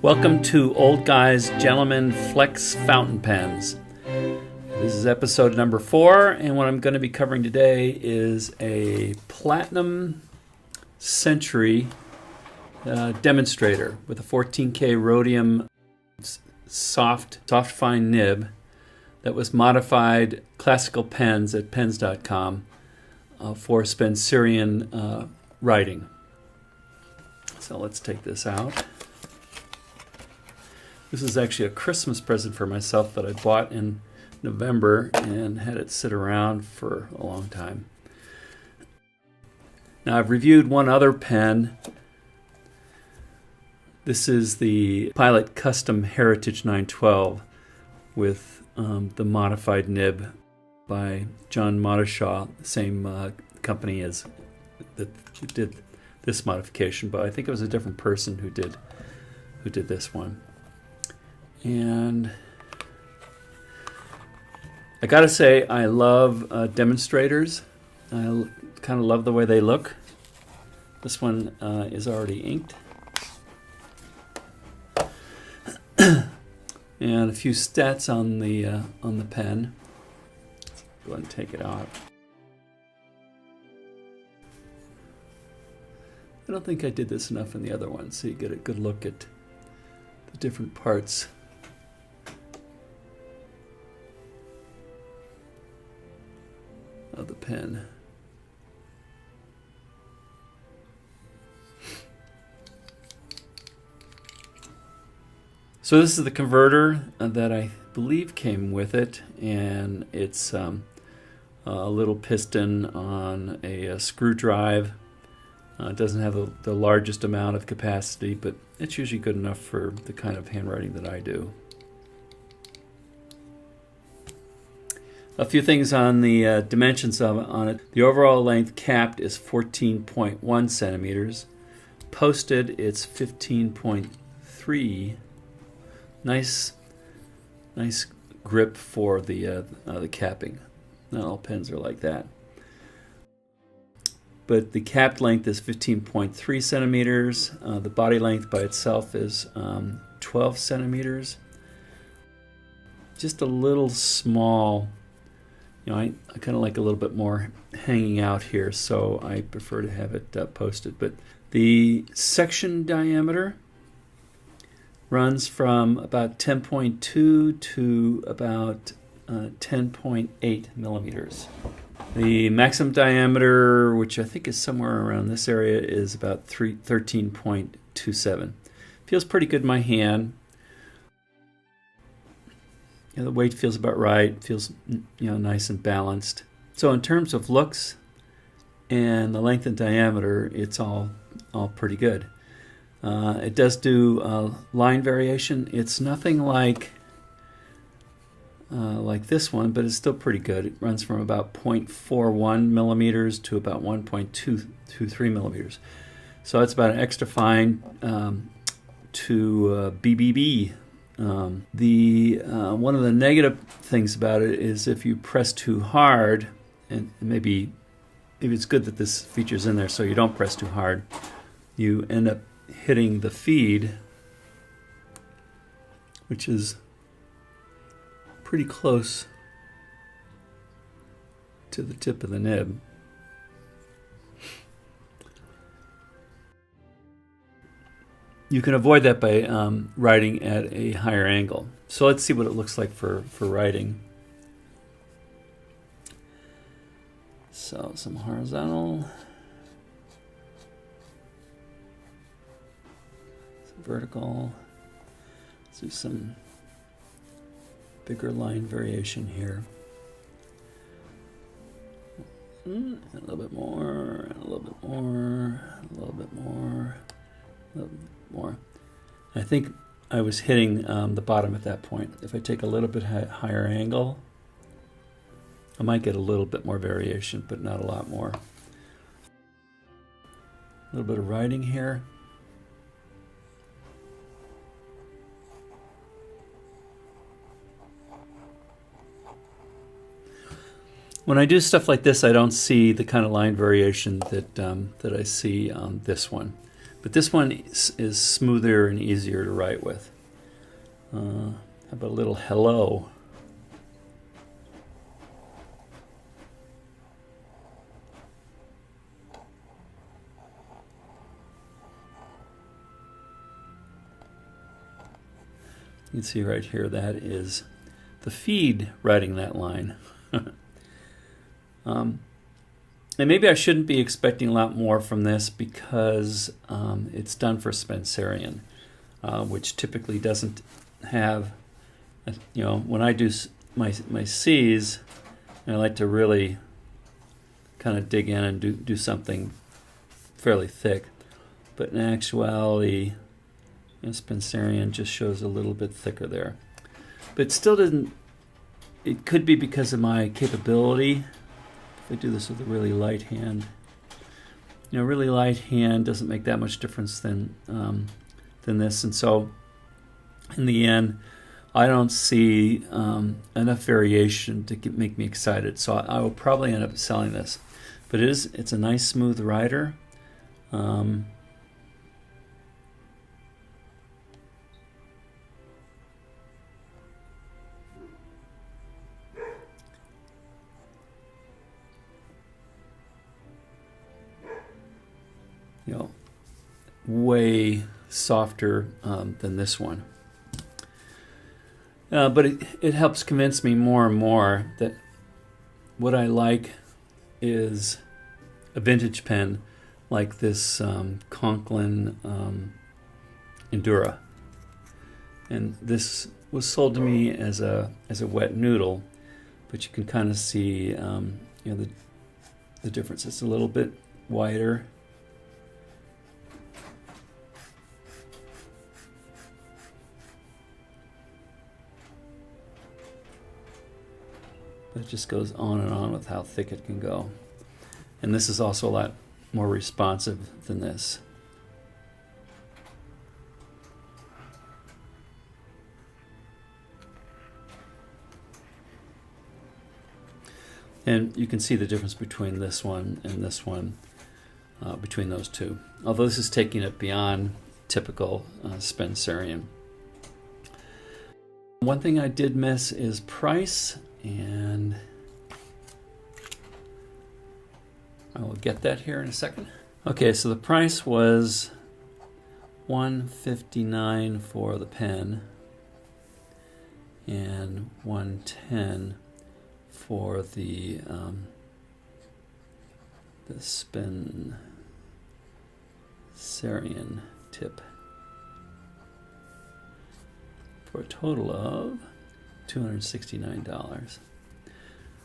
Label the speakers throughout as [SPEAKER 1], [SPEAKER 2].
[SPEAKER 1] Welcome to Old Guys Gentlemen Flex Fountain Pens. This is episode number 4, and what I'm going to be covering today is a platinum century demonstrator with a 14K rhodium soft fine nib that was modified classical pens at pens.com for Spencerian writing. So let's take this out. This is actually a Christmas present for myself that I bought in November and had it sit around for a long time. Now I've reviewed one other pen. This is the Pilot Custom Heritage 912 with the modified nib by John Modishaw, the same company as that did this modification, but I think it was a different person who did this one. And I gotta say, I love demonstrators. I kind of love the way they look. This one is already inked. And a few stats on the pen. Let's go ahead and take it out. I don't think I did this enough in the other one, so you get a good look at the different parts of the pen. So this is the converter that I believe came with it, and it's a little piston on a screw drive. It doesn't have the largest amount of capacity, but it's usually good enough for the kind of handwriting that I do. A few things on the dimensions on it. The overall length capped is 14.1 centimeters. Posted, it's 15.3. Nice grip for the capping. Not all pens are like that. But the capped length is 15.3 centimeters. The body length by itself is 12 centimeters. Just a little small. You know, I kind of like a little bit more hanging out here, so I prefer to have it posted. But the section diameter runs from about 10.2 to about 10.8 millimeters. The maximum diameter, which I think is somewhere around this area, is about 13.27. Feels pretty good in my hand. You know, the weight feels about right. Feels, nice and balanced. So in terms of looks and the length and diameter, it's all pretty good. It does do line variation. It's nothing like this one, but it's still pretty good. It runs from about 0.41 millimeters to about 1.23 millimeters. So it's about an extra fine to BBB. One of the negative things about it is if you press too hard, and maybe it's good that this feature's in there so you don't press too hard, you end up hitting the feed, which is pretty close to the tip of the nib. You can avoid that by writing at a higher angle. So let's see what it looks like for writing. So some horizontal, some vertical. Let's do some bigger line variation here. And a little bit more, and a little bit more, a little bit more, a little bit more. I think I was hitting the bottom at that point. If I take a little bit higher angle, I might get a little bit more variation, but not a lot more. A little bit of writing here. When I do stuff like this, I don't see the kind of line variation that I see on this one. But this one is smoother and easier to write with. How about a little hello? You can see right here that is the feed writing that line. And maybe I shouldn't be expecting a lot more from this because it's done for Spencerian, which typically doesn't have, when I do my C's, I like to really kind of dig in and do something fairly thick. But in actuality, Spencerian just shows a little bit thicker there. But it still doesn't, it could be because of my capability. If I do this with a really light hand, really light hand doesn't make that much difference than this. And so in the end, I don't see enough variation to make me excited. So I will probably end up selling this. But it's a nice smooth rider. Way softer than this one. But it helps convince me more and more that what I like is a vintage pen like this Conklin Endura. And this was sold to me as a wet noodle, but you can kind of see the difference. It's a little bit wider. It just goes on and on with how thick it can go. And this is also a lot more responsive than this. And you can see the difference between this one and this one, between those two. Although this is taking it beyond typical Spencerian. One thing I did miss is price. And I will get that here in a second. Okay, so the price was $159 for the pen and $110 for the Spencerian tip, for a total of $269.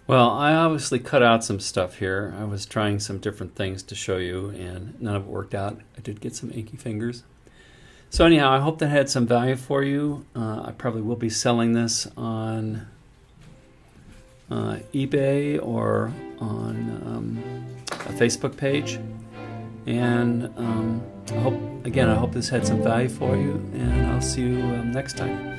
[SPEAKER 1] Well, I obviously cut out some stuff here. I was trying some different things to show you, and none of it worked out. I did get some inky fingers. So anyhow, I hope that had some value for you. I probably will be selling this on eBay or on a Facebook page. And I hope this had some value for you, and I'll see you next time.